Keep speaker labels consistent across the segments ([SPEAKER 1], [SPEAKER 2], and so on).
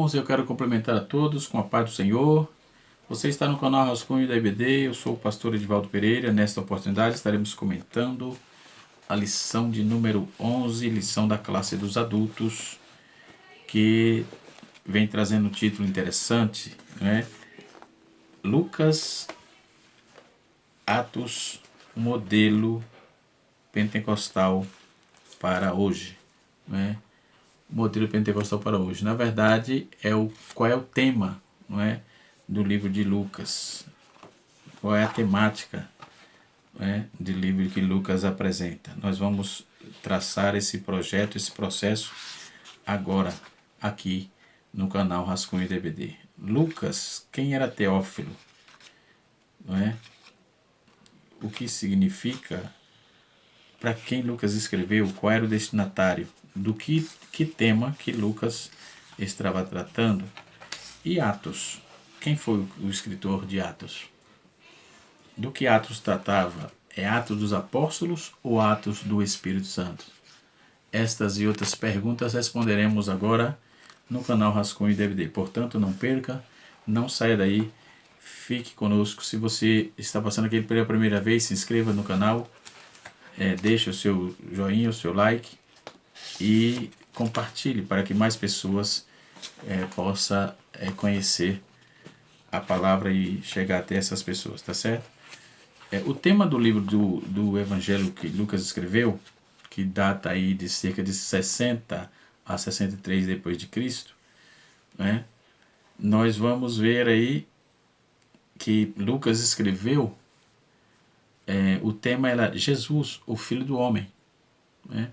[SPEAKER 1] irmãos, eu quero cumprimentar a todos com a paz do Senhor. Você está no canal Rascunho da IBD, eu sou o pastor Edivaldo Pereira. Nesta oportunidade estaremos comentando a lição de número 11, lição da classe dos adultos, que vem trazendo um título interessante, né? Lucas, Atos, modelo pentecostal para hoje, né? Modelo pentecostal para hoje. Na verdade, qual é o tema, não é, do livro de Lucas? Qual é a temática, não é, do livro que Lucas apresenta? Nós vamos traçar esse projeto, esse processo agora aqui no canal Rascunho DVD. Lucas, quem era Teófilo? Não é? O que significa? Para quem Lucas escreveu? Qual era o destinatário? Do que tema que Lucas estava tratando? E Atos? Quem foi o escritor de Atos? Do que Atos tratava? É Atos dos Apóstolos ou Atos do Espírito Santo? Estas e outras perguntas responderemos agora no canal Rascunho DVD. Portanto, não perca, não saia daí, fique conosco. Se você está passando aqui pela primeira vez, se inscreva no canal, deixe o seu joinha, o seu like e compartilhe para que mais pessoas possam conhecer a palavra e chegar até essas pessoas, tá certo? O tema do livro do Evangelho que Lucas escreveu, que data aí de cerca de 60 a 63 depois de Cristo, né? Nós vamos ver aí que Lucas escreveu, o tema era Jesus, o Filho do Homem, né?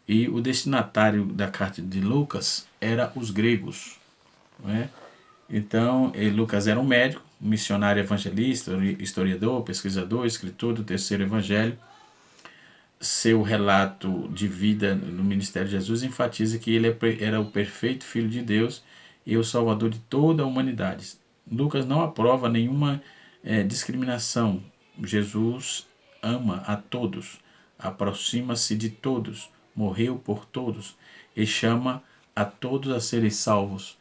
[SPEAKER 1] E o destinatário da carta de Lucas era os gregos, né? Então, Lucas era um médico, um missionário evangelista, historiador, pesquisador, escritor do terceiro evangelho. Seu relato de vida no ministério de Jesus enfatiza que ele era o perfeito Filho de Deus e o Salvador de toda a humanidade. Lucas não aprova nenhuma discriminação. Jesus ama a todos, aproxima-se de todos, morreu por todos e chama a todos a serem salvos.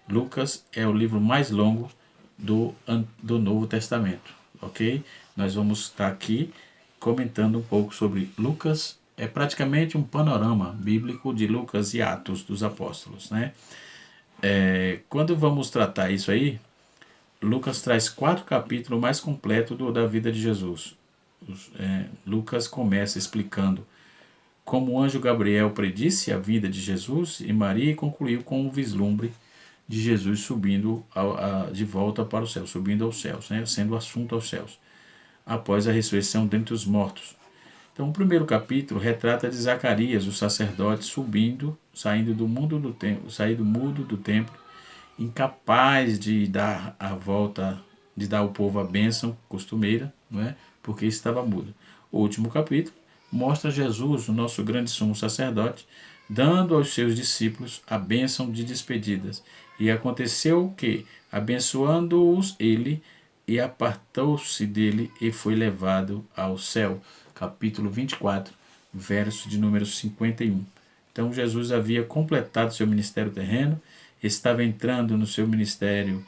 [SPEAKER 1] Lucas é o livro mais longo do Novo Testamento, ok? Nós vamos estar aqui comentando um pouco sobre Lucas. É praticamente um panorama bíblico de Lucas e Atos dos Apóstolos, né? Quando vamos tratar isso aí, Lucas traz 4 capítulos mais completos da vida de Jesus. Lucas começa explicando como o anjo Gabriel predisse a vida de Jesus e Maria, e concluiu com o vislumbre de Jesus subindo de volta para o céu, subindo aos céus, né? Sendo assunto aos céus, após a ressurreição dentre os mortos. Então, o primeiro capítulo retrata de Zacarias, o sacerdote, saindo do mundo do templo, incapaz de dar a volta, de dar ao povo a bênção costumeira, não é? Porque estava mudo. O último capítulo mostra Jesus, o nosso grande sumo sacerdote, dando aos seus discípulos a bênção de despedidas. E aconteceu que, abençoando-os ele, e apartou-se dele e foi levado ao céu. Capítulo 24, verso de número 51. Então Jesus havia completado seu ministério terreno, estava entrando no seu ministério,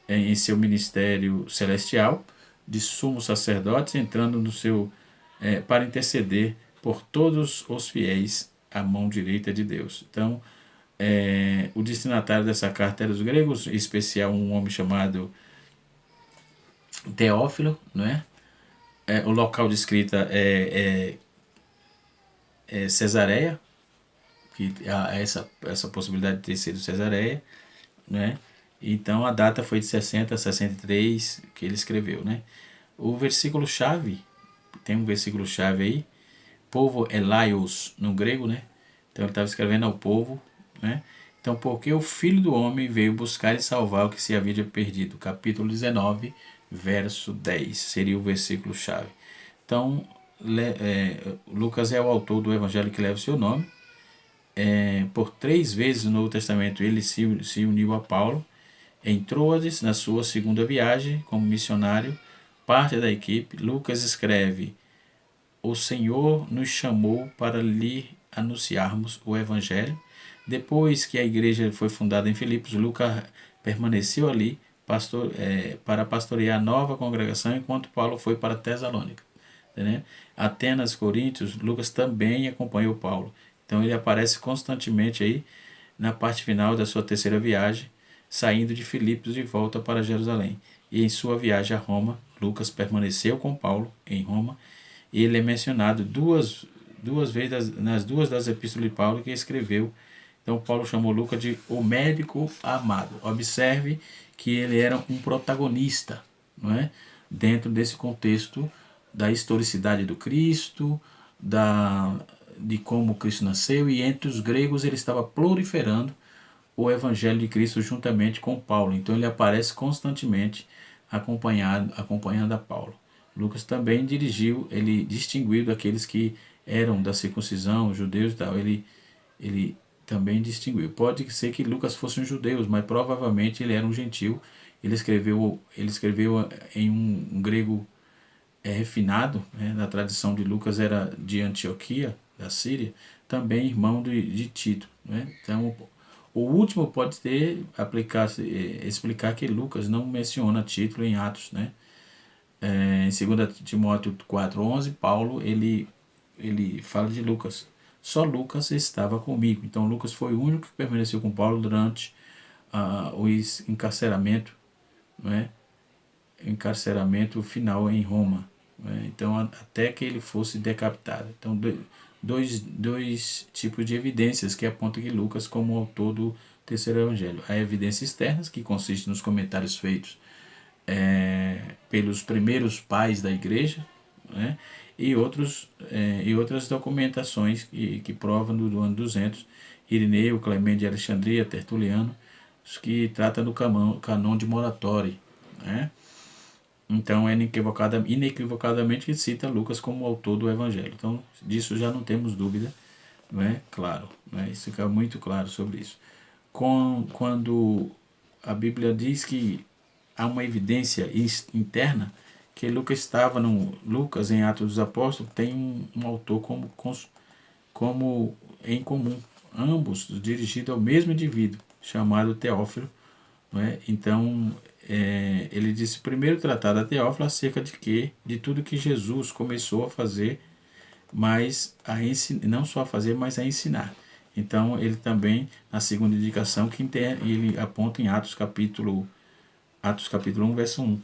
[SPEAKER 1] em seu ministério celestial, de sumo sacerdote, entrando no seu para interceder por todos os fiéis à mão direita de Deus. Então, o destinatário dessa carta era os gregos, em especial um homem chamado Teófilo, não é? O local de escrita é Cesareia, que há essa possibilidade de ter sido Cesareia, né? Então a data foi de 60 a 63 que ele escreveu, né? O versículo-chave, tem um versículo-chave aí, povo elaios no grego, né? Então ele estava escrevendo ao povo, né? Então, porque o Filho do Homem veio buscar e salvar o que se havia perdido. Capítulo 19, verso 10, seria o versículo-chave. Então, Lucas é o autor do evangelho que leva o seu nome. Por 3 vezes no Novo Testamento ele se uniu a Paulo. Em Troades, na sua segunda viagem como missionário, parte da equipe, Lucas escreve: o Senhor nos chamou para lhe anunciarmos o evangelho Depois que a igreja foi fundada em Filipos, Lucas permaneceu ali para pastorear a nova congregação, enquanto Paulo foi para Tessalônica. Né? Atenas, Coríntios, Lucas também acompanhou Paulo. Então ele aparece constantemente aí na parte final da sua terceira viagem, saindo de Filipos de volta para Jerusalém. E em sua viagem a Roma, Lucas permaneceu com Paulo em Roma, e ele é mencionado duas vezes nas duas das epístolas de Paulo que escreveu. Então Paulo chamou Lucas de o médico amado. Observe que ele era um protagonista, não é? Dentro desse contexto da historicidade do Cristo, de como Cristo nasceu, e entre os gregos ele estava proliferando o evangelho de Cristo juntamente com Paulo. Então ele aparece constantemente acompanhando a Paulo. Lucas também ele distinguiu daqueles que eram da circuncisão, judeus e tal. Ele também distinguiu. Pode ser que Lucas fosse um judeu, mas provavelmente ele era um gentil. Ele escreveu em um grego refinado, né? Na tradição de Lucas era de Antioquia, da Síria, também irmão de Tito. Né? Então, o último pode explicar que Lucas não menciona Tito em Atos. Né? Em 2 Timóteo 4,11, Paulo ele fala de Lucas. Só Lucas estava comigo. Então, Lucas foi o único que permaneceu com Paulo durante o encarceramento, né? Encarceramento final em Roma. Né? Então, até que ele fosse decapitado. Então, dois tipos de evidências que apontam que Lucas como autor do terceiro evangelho. A evidência externa, que consiste nos comentários feitos pelos primeiros pais da igreja, né? e outras documentações que provam do ano 200, Irineu, Clemente de Alexandria, Tertuliano, que trata do canon de Moratório. Né? Então é inequivocadamente que cita Lucas como autor do evangelho. Então disso já não temos dúvida, não é? Claro, né? Isso fica muito claro sobre isso. Quando a Bíblia diz que há uma evidência interna que Lucas estava Lucas em Atos dos Apóstolos tem um autor como em comum, ambos dirigidos ao mesmo indivíduo chamado Teófilo. Não é? Então ele disse primeiro tratado a Teófilo acerca de tudo que Jesus começou a fazer, mas não só a fazer, mas a ensinar. Então ele também, na segunda indicação, que ele aponta em Atos capítulo 1, verso 1,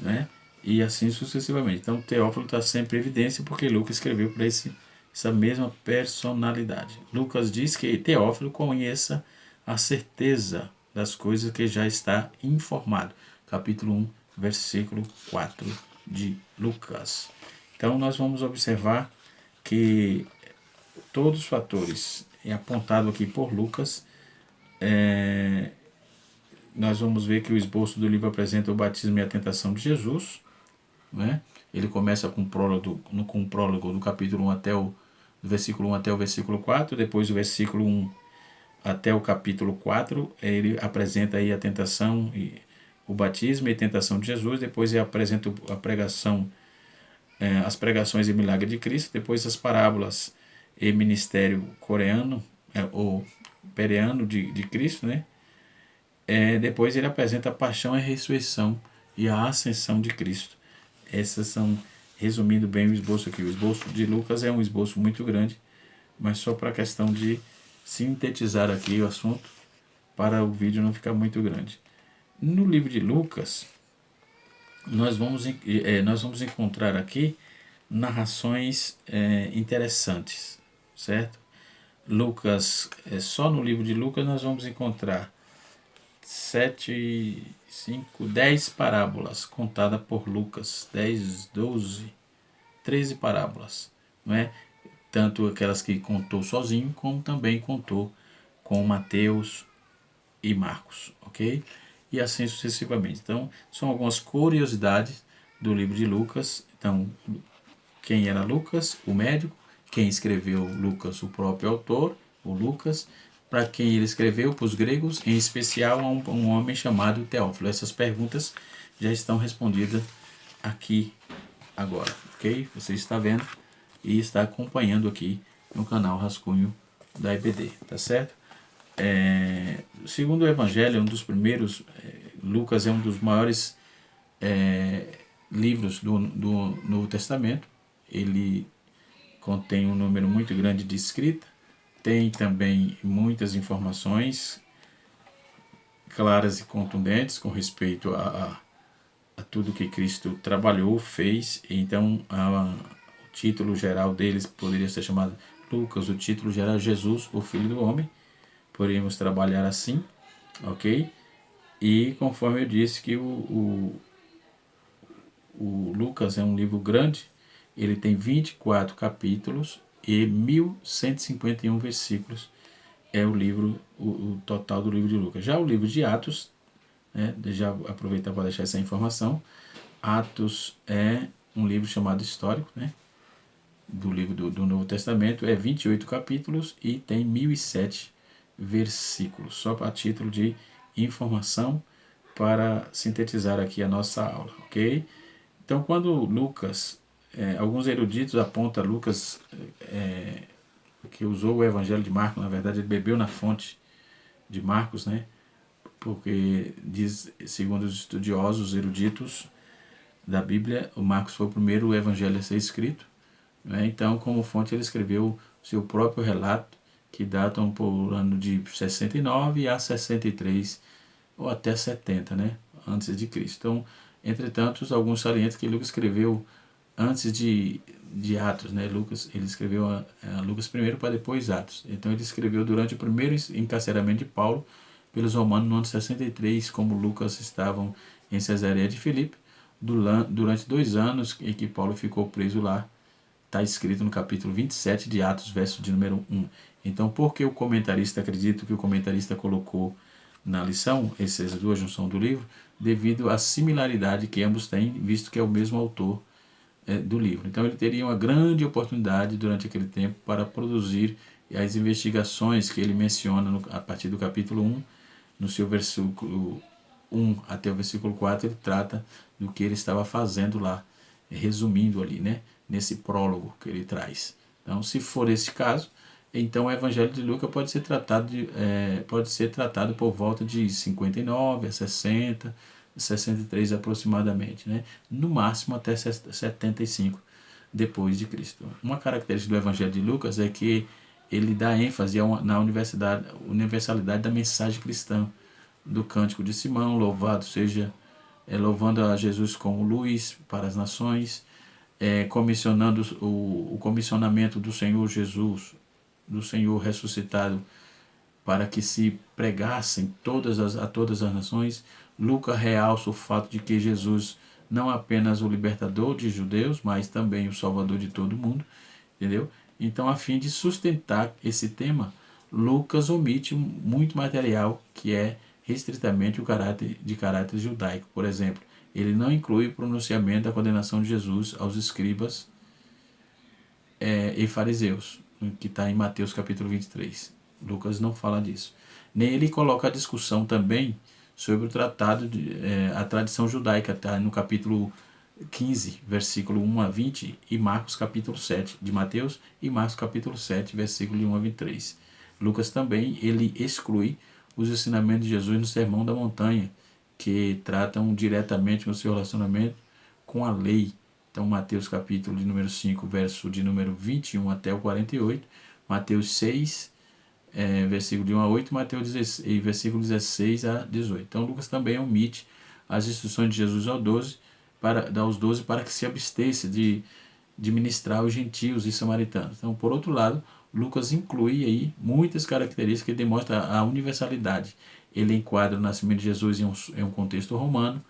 [SPEAKER 1] né? E assim sucessivamente. Então Teófilo está sempre em evidência porque Lucas escreveu para essa mesma personalidade. Lucas diz que Teófilo conheça a certeza das coisas que já está informado. Capítulo 1, versículo 4 de Lucas. Então nós vamos observar que todos os fatores apontados aqui por Lucas, nós vamos ver que o esboço do livro apresenta o batismo e a tentação de Jesus. Né? Ele começa com um prólogo do capítulo 1 do versículo 1 até o versículo 4, depois do versículo 1 até o capítulo 4, ele apresenta aí a tentação, o batismo e a tentação de Jesus, depois ele apresenta a pregação, as pregações e milagre de Cristo, depois as parábolas e ministério coreano, ou pereano de Cristo, né? Depois ele apresenta a paixão, a ressurreição e a ascensão de Cristo. Essas são, resumindo bem o esboço aqui. O esboço de Lucas é um esboço muito grande, mas só para a questão de sintetizar aqui o assunto, para o vídeo não ficar muito grande. No livro de Lucas, nós vamos encontrar aqui narrações interessantes, certo? Lucas, só no livro de Lucas nós vamos encontrar 10 parábolas contadas por Lucas, 10, 12, 13 parábolas, não é? Tanto aquelas que contou sozinho, como também contou com Mateus e Marcos, ok? E assim sucessivamente. Então, são algumas curiosidades do livro de Lucas. Então, quem era Lucas? O médico. Quem escreveu Lucas? O próprio autor, o Lucas. Para quem ele escreveu? Para os gregos, em especial a um homem chamado Teófilo. Essas perguntas já estão respondidas aqui agora, ok? Você está vendo e está acompanhando aqui no canal Rascunho da EBD, tá certo? segundo o Evangelho, um dos primeiros, Lucas é um dos maiores livros do Novo Testamento. Ele contém um número muito grande de escrita, tem também muitas informações claras e contundentes com respeito a tudo que Cristo trabalhou, fez. Então, o título geral deles poderia ser chamado Lucas, o título geral é Jesus, o Filho do Homem. Poderíamos trabalhar assim, ok? E conforme eu disse que o Lucas é um livro grande, ele tem 24 capítulos e 1151 versículos. É o livro, o total do livro de Lucas. Já o livro de Atos, né, já aproveitar para deixar essa informação, Atos é um livro chamado histórico, né, do livro do Novo Testamento, é 28 capítulos e tem 1007 versículos, só para título de informação, para sintetizar aqui a nossa aula, ok? Então, quando Lucas, alguns eruditos apontam Lucas, que usou o Evangelho de Marcos, na verdade ele bebeu na fonte de Marcos, né? Porque diz, segundo os estudiosos eruditos da Bíblia, o Marcos foi o primeiro evangelho a ser escrito, né? Então, como fonte, ele escreveu seu próprio relato, que datam por ano de 69 a 63 ou até 70, né? Antes de Cristo. Então, entretanto, alguns salientam que Lucas escreveu antes de Atos, né? Lucas, ele escreveu Lucas primeiro para depois Atos. Então, ele escreveu durante o primeiro encarceramento de Paulo pelos romanos no ano 63, como Lucas estavam em Cesareia de Filipe, durante 2 anos em que Paulo ficou preso lá. Está escrito no capítulo 27 de Atos, verso de número 1. Então, por que o comentarista, acredito que o comentarista colocou na lição, essas duas junções do livro, devido à similaridade que ambos têm, visto que é o mesmo autor do livro. Então, ele teria uma grande oportunidade durante aquele tempo para produzir as investigações que ele menciona a partir do capítulo 1, no seu versículo 1 até o versículo 4, ele trata do que ele estava fazendo lá, resumindo ali, né, nesse prólogo que ele traz. Então, se for esse caso, então o Evangelho de Lucas pode ser tratado por volta de 59 a 60, 63 aproximadamente, né? No máximo até 75 depois de Cristo. Uma característica do Evangelho de Lucas é que ele dá ênfase na universalidade da mensagem cristã, do Cântico de Simão, louvando a Jesus como luz para as nações, comissionando o comissionamento do Senhor Jesus, do Senhor ressuscitado, para que se pregassem a todas as nações. Lucas realça o fato de que Jesus não apenas o libertador de judeus, mas também o salvador de todo mundo, entendeu? Então, a fim de sustentar esse tema, Lucas omite muito material que é restritamente de caráter judaico. Por exemplo, ele não inclui o pronunciamento da condenação de Jesus aos escribas e fariseus, que está em Mateus capítulo 23. Lucas não fala disso. Nem ele coloca a discussão também sobre o tratado, a tradição judaica, está no capítulo 15, versículo 1 a 20, e Marcos capítulo 7 de Mateus, e Marcos capítulo 7, versículo 1 a 23. Lucas também, ele exclui os ensinamentos de Jesus no Sermão da Montanha, que tratam diretamente o seu relacionamento com a lei. Então, Mateus capítulo de número 5, verso de número 21 até o 48, Mateus 6, versículo de 1 a 8, Mateus 16, versículo 16 a 18. Então, Lucas também omite as instruções de Jesus aos 12 para que se abstesse de ministrar aos gentios e samaritanos. Então, por outro lado, Lucas inclui aí muitas características que demonstram a universalidade. Ele enquadra o nascimento de Jesus em um contexto romano,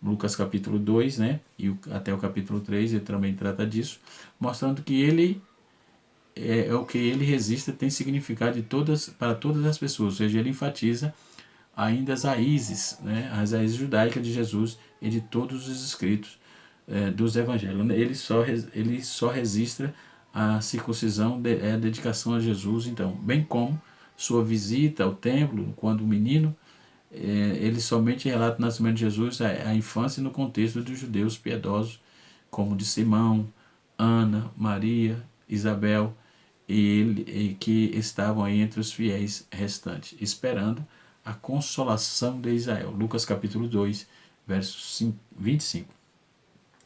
[SPEAKER 1] Lucas capítulo 2, né, e até o capítulo 3, ele também trata disso, mostrando que ele o que ele registra tem significado para todas as pessoas, ou seja, ele enfatiza ainda as raízes, né, as raízes judaicas de Jesus e de todos os escritos dos evangelhos. Ele só registra a circuncisão, a dedicação a Jesus, então, bem como sua visita ao templo quando menino. Ele somente relata o nascimento de Jesus, a infância no contexto dos judeus piedosos, como de Simão, Ana, Maria, Isabel e que estavam aí entre os fiéis restantes, esperando a consolação de Israel. Lucas capítulo 2, verso 25.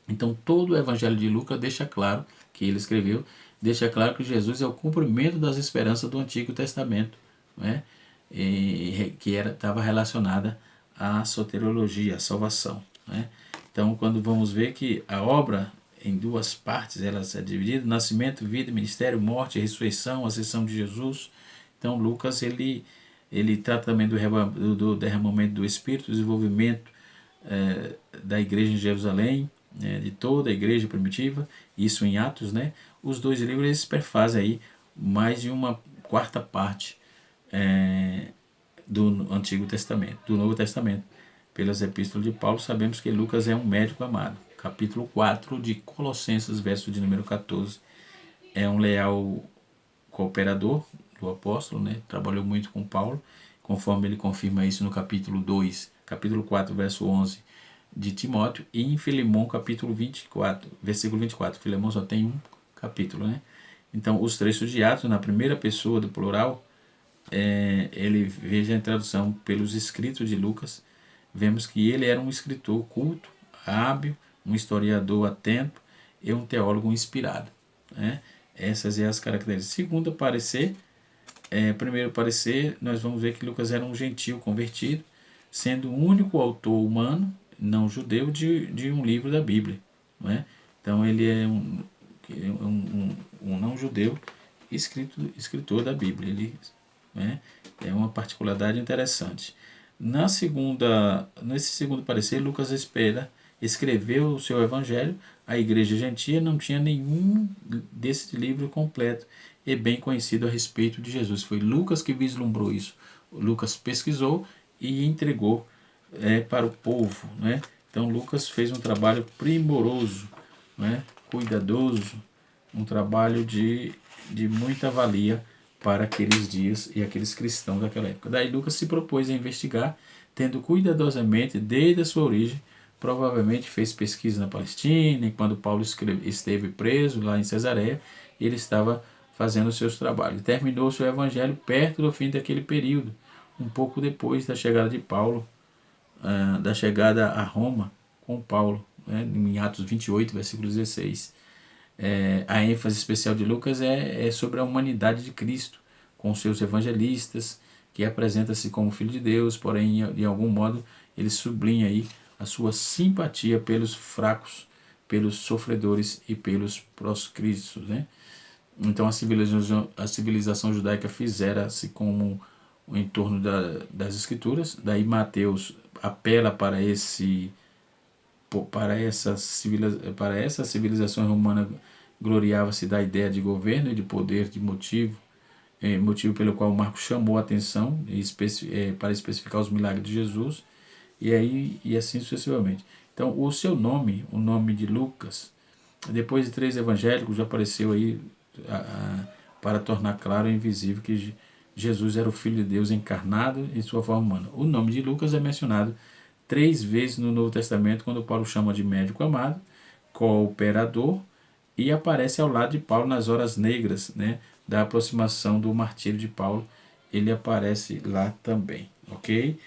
[SPEAKER 1] Então todo o evangelho de Lucas deixa claro, que ele escreveu, deixa claro que Jesus é o cumprimento das esperanças do Antigo Testamento, né? Que estava relacionada à soteriologia, à salvação, né? Então, quando vamos ver que a obra em duas partes, ela é dividida: nascimento, vida, ministério, morte, ressurreição, ascensão de Jesus. Então, Lucas ele trata também do derramamento do Espírito, desenvolvimento da igreja em Jerusalém, de toda a igreja primitiva, isso em Atos, né? Os dois livros eles perfazem aí mais de uma quarta parte do Antigo Testamento, do Novo Testamento. Pelas epístolas de Paulo, sabemos que Lucas é um médico amado. Capítulo 4 de Colossenses, verso de número 14, é um leal cooperador do apóstolo, né? Trabalhou muito com Paulo, conforme ele confirma isso no capítulo 2, capítulo 4, verso 11 de Timóteo, e em Filemão, capítulo 24, versículo 24. Filemão só tem um capítulo, né? Então, os trechos de Atos, na primeira pessoa do plural, ele veja a tradução pelos escritos de Lucas, vemos que ele era um escritor culto, hábil, um historiador atento e um teólogo inspirado, né? Essas são as características. Segundo parecer, primeiro parecer, nós vamos ver que Lucas era um gentil convertido, sendo o único autor humano, não judeu, de um livro da Bíblia, né? Então ele é um não judeu escritor da Bíblia. Ele, né, é uma particularidade interessante. Nesse segundo parecer, Lucas escreveu o seu evangelho. A igreja gentia não tinha nenhum desse livro completo e bem conhecido a respeito de Jesus. Foi Lucas que vislumbrou isso. Lucas pesquisou e entregou para o povo, né? Então Lucas fez um trabalho primoroso, né? Cuidadoso, um trabalho de muita valia para aqueles dias e aqueles cristãos daquela época. Daí Lucas se propôs a investigar, tendo cuidadosamente, desde a sua origem, provavelmente fez pesquisa na Palestina, e quando Paulo esteve preso lá em Cesareia, ele estava fazendo seus trabalhos. Terminou seu evangelho perto do fim daquele período, um pouco depois da chegada de Paulo, da chegada a Roma com Paulo, né, em Atos 28, versículo 16. A ênfase especial de Lucas é sobre a humanidade de Cristo, com seus evangelistas, que apresenta-se como Filho de Deus, porém, de algum modo, ele sublinha aí a sua simpatia pelos fracos, pelos sofredores e pelos proscritos, né? Então a civilização judaica fizera-se como em torno das Escrituras. Daí Mateus apela para essa civilização romana, gloriava-se da ideia de governo e de poder, de motivo pelo qual Marcos chamou a atenção para especificar os milagres de Jesus, e assim sucessivamente. Então o seu nome, o nome de Lucas, depois de 3 evangélicos, já apareceu aí para tornar claro e invisível que Jesus era o Filho de Deus encarnado em sua forma humana. O nome de Lucas é mencionado 3 vezes no Novo Testamento, quando Paulo chama de médico amado, cooperador, e aparece ao lado de Paulo nas horas negras, né, da aproximação do martírio de Paulo. Ele aparece lá também, ok?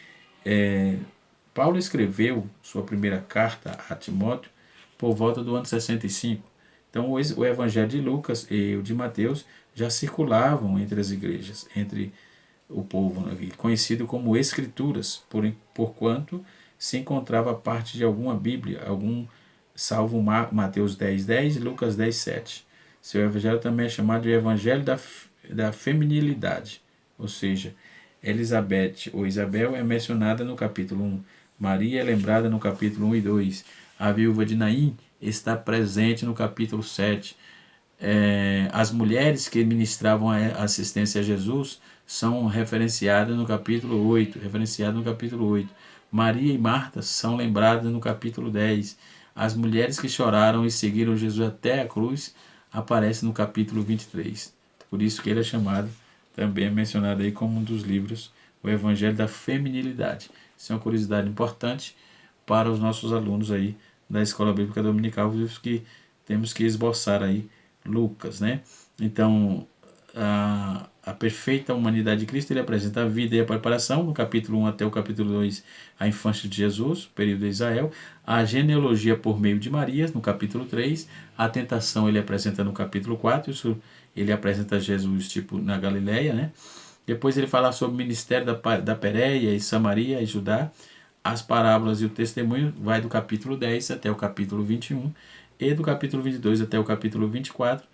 [SPEAKER 1] Paulo escreveu sua primeira carta a Timóteo por volta do ano 65. Então o evangelho de Lucas e o de Mateus já circulavam entre as igrejas, entre o povo, né, conhecido como Escrituras, porquanto se encontrava parte de alguma Bíblia, salvo Mateus 10:10 e Lucas 10:7. Seu evangelho também é chamado de evangelho da feminilidade, ou seja, Elizabeth ou Isabel é mencionada no capítulo 1, Maria é lembrada no capítulo 1 e 2, a viúva de Naim está presente no capítulo 7. As mulheres que ministravam a assistência a Jesus são referenciadas no capítulo 8, Maria e Marta são lembradas no capítulo 10. As mulheres que choraram e seguiram Jesus até a cruz aparecem no capítulo 23. Por isso que ele é chamado, também é mencionado aí como um dos livros, o Evangelho da Feminilidade. Isso é uma curiosidade importante para os nossos alunos aí da Escola Bíblica Dominical, que temos que esboçar aí Lucas, né? Então, a perfeita humanidade de Cristo, ele apresenta a vida e a preparação, no capítulo 1 até o capítulo 2, a infância de Jesus, o período de Israel, a genealogia por meio de Maria, no capítulo 3, a tentação ele apresenta no capítulo 4, isso ele apresenta Jesus tipo na Galileia, né? Depois ele fala sobre o ministério da Pérea e Samaria e Judá, as parábolas e o testemunho, vai do capítulo 10 até o capítulo 21, e do capítulo 22 até o capítulo 24,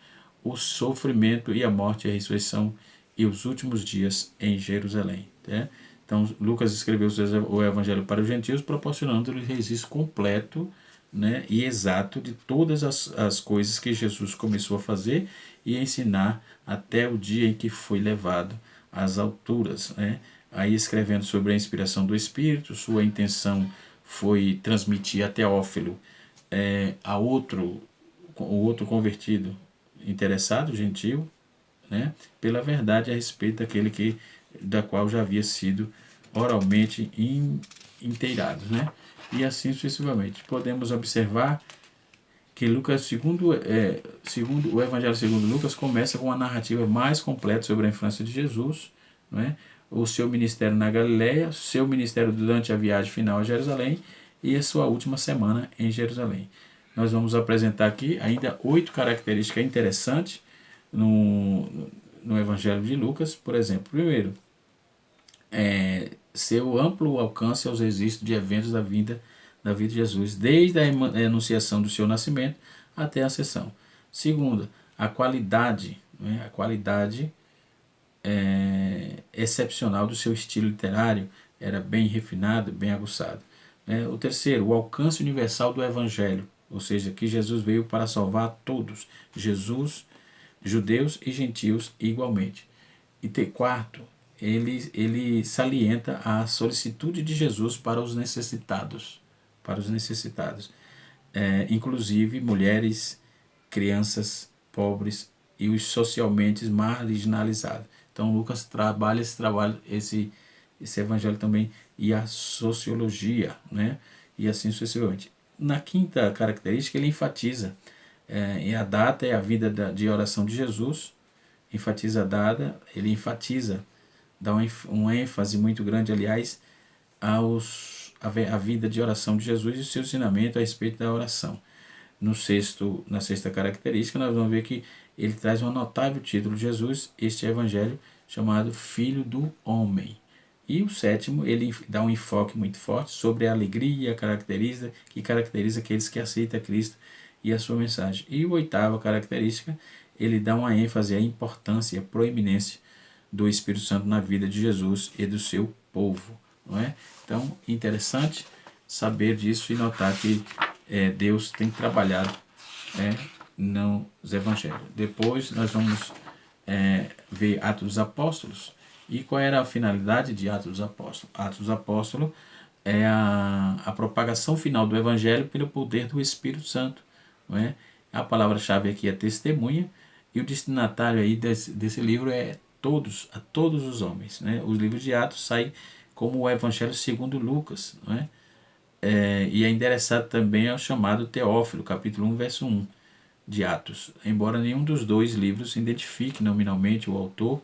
[SPEAKER 1] o sofrimento e a morte e a ressurreição e os últimos dias em Jerusalém. Né? Então, Lucas escreveu o Evangelho para os gentios, proporcionando-lhes registro completo, né, e exato de todas as coisas que Jesus começou a fazer e ensinar até o dia em que foi levado às alturas. Né? Aí escrevendo sobre a inspiração do Espírito, sua intenção foi transmitir a Teófilo a o outro convertido interessado, gentil, né, pela verdade a respeito daquele da qual já havia sido oralmente inteirado, né? E assim sucessivamente. Podemos observar que Lucas, segundo o Evangelho segundo Lucas, começa com uma narrativa mais completa sobre a infância de Jesus, né? O seu ministério na Galileia, seu ministério durante a viagem final a Jerusalém e a sua última semana em Jerusalém. Nós vamos apresentar aqui ainda 8 características interessantes no Evangelho de Lucas. Por exemplo, primeiro, seu amplo alcance aos registros de eventos da vida de Jesus, desde a anunciação do seu nascimento até a ascensão. Segundo, a qualidade, né, excepcional do seu estilo literário, era bem refinado, bem aguçado. O terceiro, o alcance universal do Evangelho, ou seja, que Jesus veio para salvar todos, Jesus, judeus e gentios igualmente. E quarto, ele salienta a solicitude de Jesus para os necessitados, inclusive mulheres, crianças, pobres e os socialmente marginalizados. Então Lucas trabalha esse evangelho também e a sociologia, né? E assim sucessivamente. Na quinta característica ele enfatiza a data e a vida de oração de Jesus, ele enfatiza, dá um ênfase muito grande, aliás, a vida de oração de Jesus e o seu ensinamento a respeito da oração. Na sexta característica, nós vamos ver que ele traz um notável título de Jesus, este evangelho chamado Filho do Homem. E o sétimo, ele dá um enfoque muito forte sobre a alegria que caracteriza aqueles que aceitam Cristo e a sua mensagem. E a oitava característica, ele dá uma ênfase à importância e à proeminência do Espírito Santo na vida de Jesus e do seu povo. Não é? Então, interessante saber disso e notar que Deus tem trabalhado nos evangelhos. Depois nós vamos ver Atos dos Apóstolos. E qual era a finalidade de Atos dos Apóstolos? Atos dos Apóstolos é a propagação final do Evangelho pelo poder do Espírito Santo. Não é? A palavra-chave aqui é testemunha, e o destinatário aí desse livro é a todos os homens. Né? Os livros de Atos saem como o Evangelho segundo Lucas. Não é? E é endereçado também ao chamado Teófilo, capítulo 1, verso 1 de Atos. Embora nenhum dos dois livros identifique nominalmente o autor,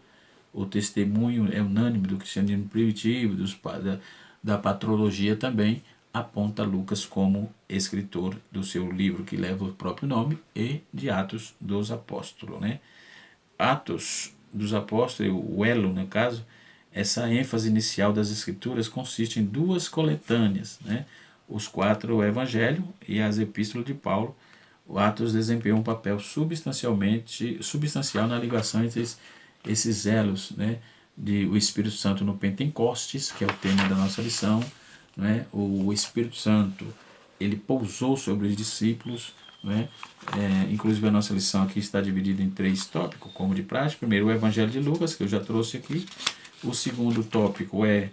[SPEAKER 1] o testemunho é unânime do cristianismo primitivo, da patrologia também, aponta Lucas como escritor do seu livro que leva o próprio nome e de Atos dos Apóstolos. Né? Atos dos Apóstolos, o elo no caso, essa ênfase inicial das escrituras consiste em 2 coletâneas, né? Os 4 Evangelhos e as Epístolas de Paulo. O Atos desempenhou um papel substancial na ligação entre esses elos, né, o Espírito Santo no Pentecostes, que é o tema da nossa lição, né? O Espírito Santo ele pousou sobre os discípulos, né? Inclusive a nossa lição aqui está dividida em 3 tópicos, como de prática. Primeiro, o Evangelho de Lucas, que eu já trouxe aqui. O segundo tópico é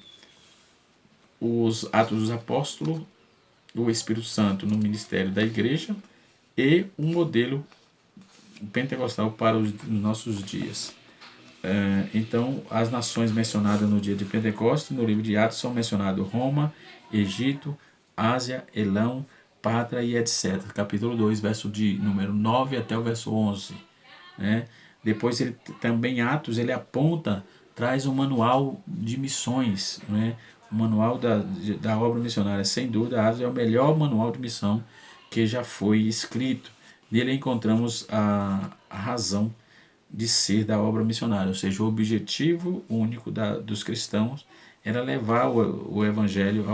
[SPEAKER 1] os Atos dos Apóstolos, o Espírito Santo no ministério da igreja e um modelo pentecostal para os nossos dias. Então, as nações mencionadas no dia de Pentecostes, no livro de Atos, são mencionadas Roma, Egito, Ásia, Elão, Pátria e etc. Capítulo 2, verso de número 9 até o verso 11. Né? Depois ele também Atos ele aponta, traz um manual de missões, né? O manual da obra missionária. Sem dúvida, Atos é o melhor manual de missão que já foi escrito. Nele encontramos a razão de ser da obra missionária, ou seja, o objetivo único dos cristãos era levar o evangelho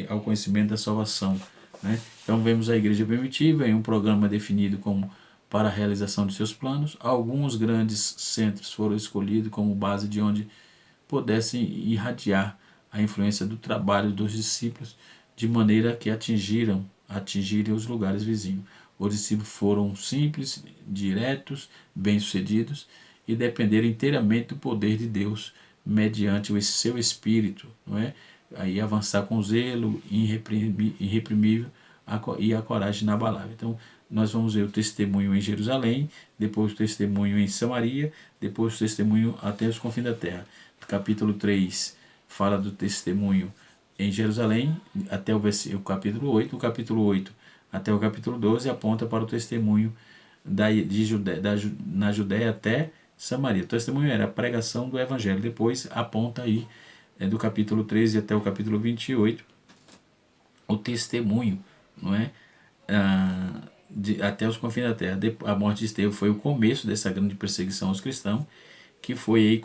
[SPEAKER 1] ao conhecimento da salvação, né? Então vemos a igreja primitiva em um programa definido como para a realização de seus planos. Alguns grandes centros foram escolhidos como base de onde pudessem irradiar a influência do trabalho dos discípulos, de maneira que atingirem os lugares vizinhos. Os discípulos foram simples, diretos, bem-sucedidos e dependeram inteiramente do poder de Deus mediante o seu espírito, não é? Aí avançar com zelo irreprimível e a coragem inabalável. Então, nós vamos ver o testemunho em Jerusalém, depois o testemunho em Samaria, depois o testemunho até os confins da terra. Capítulo 3 fala do testemunho em Jerusalém, até o capítulo 8. O capítulo 8 até o capítulo 12 aponta para o testemunho na Judéia até Samaria. O testemunho era a pregação do evangelho. Depois aponta aí, do capítulo 13 até o capítulo 28, o testemunho, não é? Até os confins da terra. A morte de Estevão foi o começo dessa grande perseguição aos cristãos, que foi aí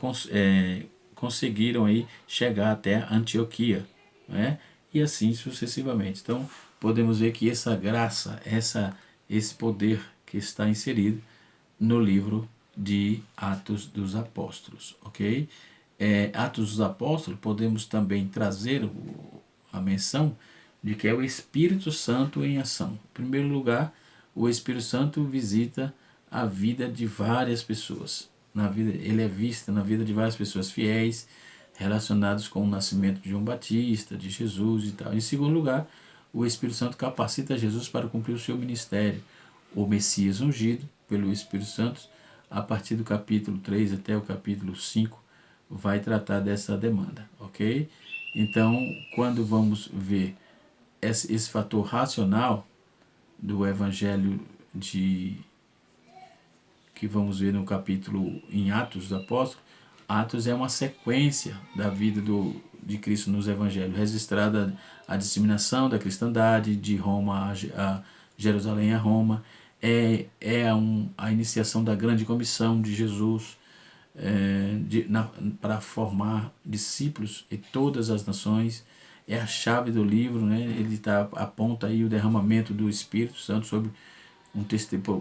[SPEAKER 1] conseguiram aí chegar até Antioquia, né? E assim sucessivamente. Então podemos ver que essa graça, esse poder que está inserido no livro de Atos dos Apóstolos, ok? Atos dos Apóstolos, podemos também trazer a menção de que é o Espírito Santo em ação. Em primeiro lugar, o Espírito Santo visita a vida de várias pessoas. Ele é visto na vida de várias pessoas fiéis, relacionados com o nascimento de João Batista, de Jesus e tal. Em segundo lugar, o Espírito Santo capacita Jesus para cumprir o seu ministério. O Messias ungido pelo Espírito Santo, a partir do capítulo 3 até o capítulo 5, vai tratar dessa demanda, ok? Então, quando vamos ver esse fator racional do Evangelho que vamos ver no capítulo em Atos dos Apóstolos, Atos é uma sequência da vida de Cristo nos Evangelhos, registrada a disseminação da cristandade de Roma a Jerusalém a Roma, a iniciação da grande comissão de Jesus para formar discípulos em todas as nações. É a chave do livro, né? Ele aponta aí o derramamento do Espírito Santo sobre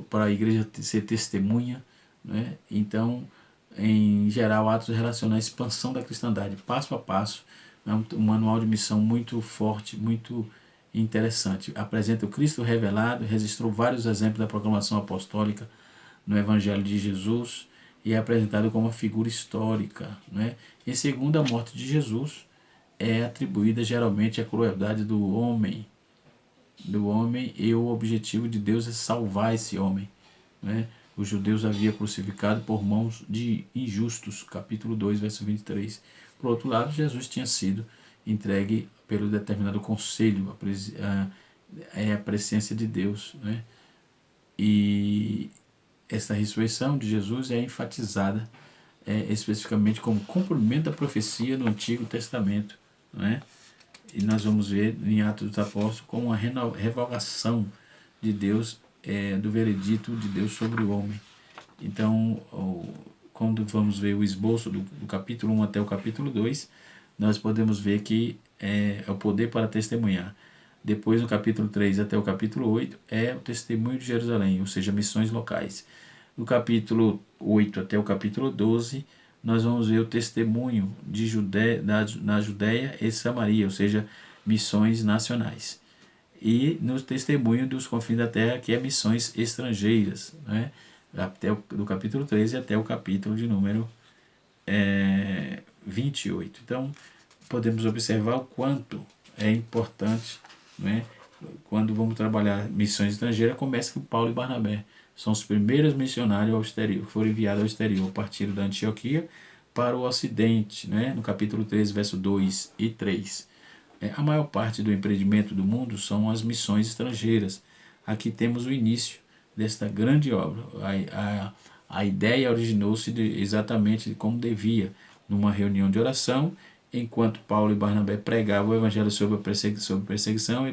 [SPEAKER 1] para a igreja ser testemunha, né? Então, em geral, Atos relaciona a expansão da cristandade passo a passo. É um manual de missão muito forte, muito interessante. Apresenta o Cristo revelado, registrou vários exemplos da proclamação apostólica no Evangelho de Jesus e é apresentado como uma figura histórica, né? Em segundo, a morte de Jesus é atribuída geralmente à crueldade do homem, e o objetivo de Deus é salvar esse homem, né? Os judeus haviam crucificado por mãos de injustos, capítulo 2, verso 23. Por outro lado, Jesus tinha sido entregue pelo determinado conselho, a presciência de Deus, né? E essa ressurreição de Jesus é enfatizada especificamente como cumprimento da profecia no Antigo Testamento, né? E nós vamos ver em Atos dos Apóstolos como uma revogação de Deus, do veredito de Deus sobre o homem. Então, quando vamos ver o esboço do capítulo 1 até o capítulo 2, nós podemos ver que é o poder para testemunhar. Depois, no capítulo 3 até o capítulo 8, é o testemunho de Jerusalém, ou seja, missões locais. No capítulo 8 até o capítulo 12, nós vamos ver o testemunho na Judéia e Samaria, ou seja, missões nacionais. E no testemunho dos confins da terra, que é missões estrangeiras, né? Do capítulo 13 até o capítulo de número 28. Então, podemos observar o quanto é importante, né? Quando vamos trabalhar missões estrangeiras, começa com Paulo e Barnabé. São os primeiros missionários ao exterior, foram enviados ao exterior, partiram da Antioquia para o ocidente, né? No capítulo 13, verso 2 e 3. A maior parte do empreendimento do mundo são as missões estrangeiras. Aqui temos o início desta grande obra, A ideia originou-se exatamente como devia, numa reunião de oração, enquanto Paulo e Barnabé pregavam o evangelho sobre perseguição e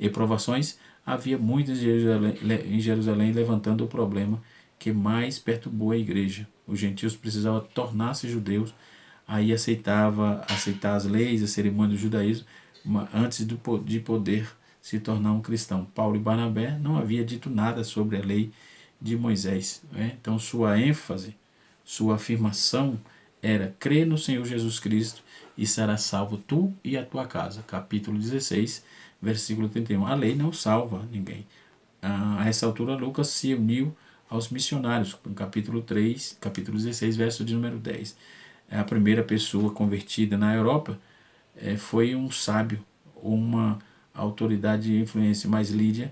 [SPEAKER 1] provações, havia muitos em Jerusalém levantando o problema que mais perturbou a igreja. Os gentios precisavam tornar-se judeus, aí aceitar as leis, a cerimônia do judaísmo, antes de poder se tornar um cristão. Paulo e Barnabé não havia dito nada sobre a lei de Moisés, né? Então sua ênfase, sua afirmação era: crê no Senhor Jesus Cristo e serás salvo tu e a tua casa. Capítulo 16, versículo 31. A lei não salva ninguém. A essa altura Lucas se uniu aos missionários, no capítulo 3, capítulo 16, verso de número 10. A primeira pessoa convertida na Europa foi um sábio, uma autoridade de influência, mas Lídia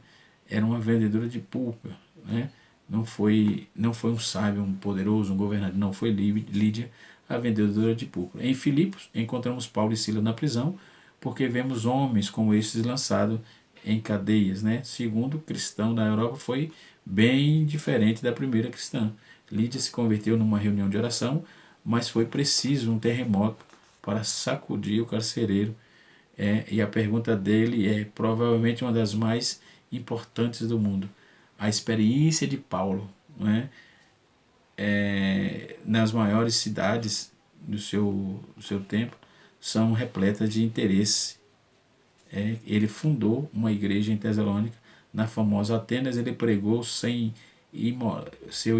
[SPEAKER 1] era uma vendedora de púrpura, né? Não foi um sábio, um poderoso, um governador, não, foi Lídia, a vendedora de púrpura. Em Filipos, encontramos Paulo e Silas na prisão, porque vemos homens como estes lançados em cadeias, né? Segundo cristão da Europa, foi bem diferente da primeira cristã. Lídia se converteu numa reunião de oração, mas foi preciso um terremoto para sacudir o carcereiro. E a pergunta dele é provavelmente uma das mais importantes do mundo. A experiência de Paulo, né, nas maiores cidades do seu tempo são repletas de interesse. Ele fundou uma igreja em Tessalônica. Na famosa Atenas, ele pregou seu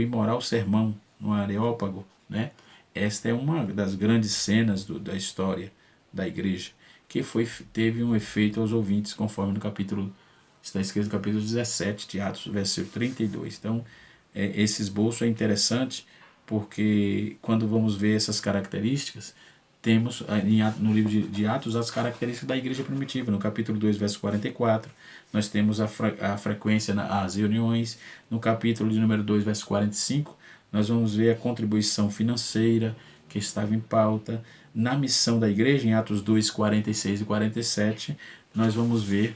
[SPEAKER 1] imoral sermão no Areópago, né? Esta é uma das grandes cenas da história da igreja, que teve um efeito aos ouvintes, conforme está escrito no capítulo 17 de Atos, versículo 32. Então, esse esboço é interessante, porque quando vamos ver essas características, temos no livro de Atos as características da igreja primitiva. No capítulo 2, verso 44, nós temos a frequência às reuniões. No capítulo de número 2, verso 45, nós vamos ver a contribuição financeira que estava em pauta. Na missão da igreja, em Atos 2, 46 e 47, nós vamos ver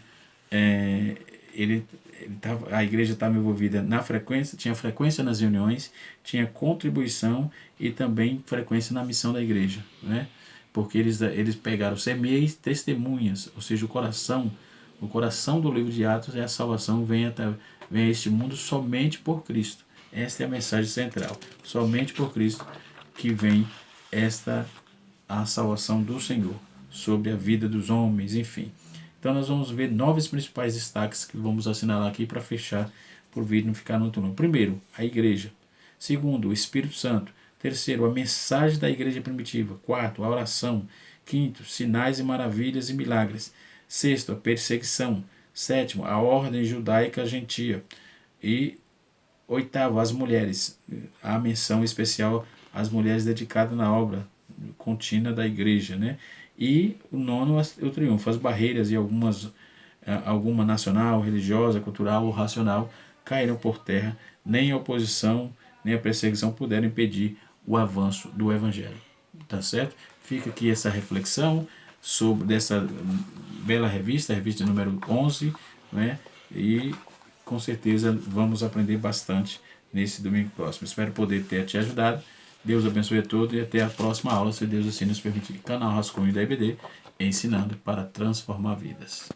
[SPEAKER 1] a igreja estava envolvida na frequência, tinha frequência nas reuniões, tinha contribuição e também frequência na missão da igreja, né? Porque eles pegaram semeis testemunhas, ou seja, o coração do livro de Atos é a salvação vem a este mundo somente por Cristo. Esta é a mensagem central, somente por Cristo que vem a salvação do Senhor sobre a vida dos homens, enfim. Então nós vamos ver 9 principais destaques que vamos assinalar aqui para fechar, para o vídeo não ficar no turno. Primeiro, a igreja. Segundo, o Espírito Santo. Terceiro, a mensagem da igreja primitiva. Quarto, a oração. Quinto, sinais e maravilhas e milagres. Sexto, a perseguição. Sétimo, a ordem judaica gentia. E oitavo, as mulheres. A menção especial às mulheres dedicadas na obra contínua da igreja, né? E o nono, o triunfo. As barreiras e alguma nacional, religiosa, cultural ou racional caíram por terra. Nem a oposição, nem a perseguição puderam impedir o avanço do Evangelho. Tá certo? Fica aqui essa reflexão sobre dessa bela revista, a revista número 11, né? E com certeza vamos aprender bastante nesse domingo próximo. Espero poder ter te ajudado. Deus abençoe a todos e até a próxima aula, se Deus assim nos permitir. Canal Rascunho da EBD, ensinando para transformar vidas.